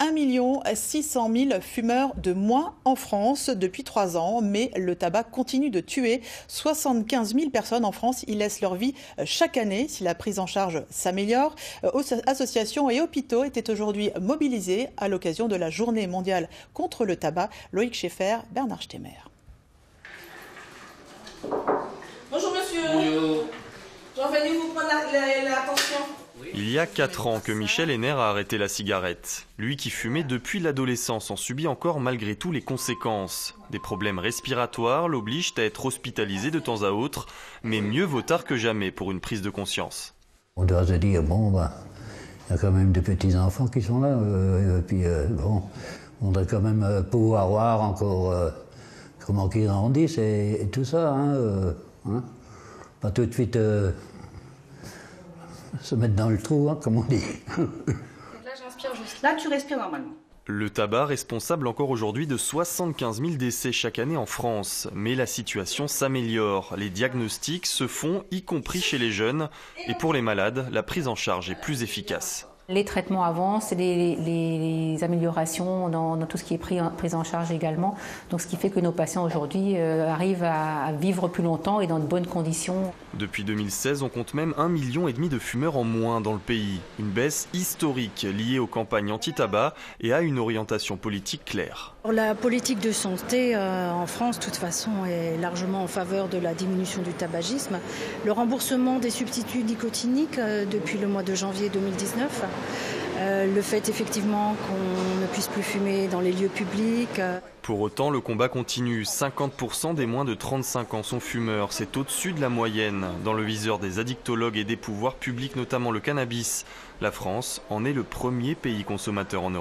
1 600 000 fumeurs de moins en France depuis 3 ans, mais le tabac continue de tuer. 75 000 personnes en France y laissent leur vie chaque année. Si la prise en charge s'améliore, associations et hôpitaux étaient aujourd'hui mobilisés à l'occasion de la Journée mondiale contre le tabac. Loïc Schaeffer, Bernard Stemmer. Bonjour monsieur. Bonjour. J'en venais vous prendre l'attention. Il y a 4 ans que Michel Henner a arrêté la cigarette. Lui qui fumait depuis l'adolescence en subit encore malgré tout les conséquences. Des problèmes respiratoires l'obligent à être hospitalisé de temps à autre, mais mieux vaut tard que jamais pour une prise de conscience. On doit se dire, bon, il y a quand même des petits-enfants qui sont là, on doit quand même pouvoir voir encore comment qu'ils grandissent et tout ça, pas tout de suite se mettre dans le trou, comme on dit. Là, j'inspire juste. Là, tu respires normalement. Le tabac responsable encore aujourd'hui de 75 000 décès chaque année en France. Mais la situation s'améliore. Les diagnostics se font, y compris chez les jeunes. Et pour les malades, la prise en charge est plus efficace. Les traitements avancent, les améliorations dans tout ce qui est pris en charge également. Donc ce qui fait que nos patients aujourd'hui arrivent à vivre plus longtemps et dans de bonnes conditions. Depuis 2016, on compte même 1,5 million de fumeurs en moins dans le pays. Une baisse historique liée aux campagnes anti-tabac et à une orientation politique claire. La politique de santé en France, de toute façon, est largement en faveur de la diminution du tabagisme. Le remboursement des substituts nicotiniques depuis le mois de janvier 2019. Le fait effectivement qu'on ne puisse plus fumer dans les lieux publics. Pour autant, le combat continue. 50% des moins de 35 ans sont fumeurs. C'est au-dessus de la moyenne. Dans le viseur des addictologues et des pouvoirs publics, notamment le cannabis. La France en est le premier pays consommateur en Europe.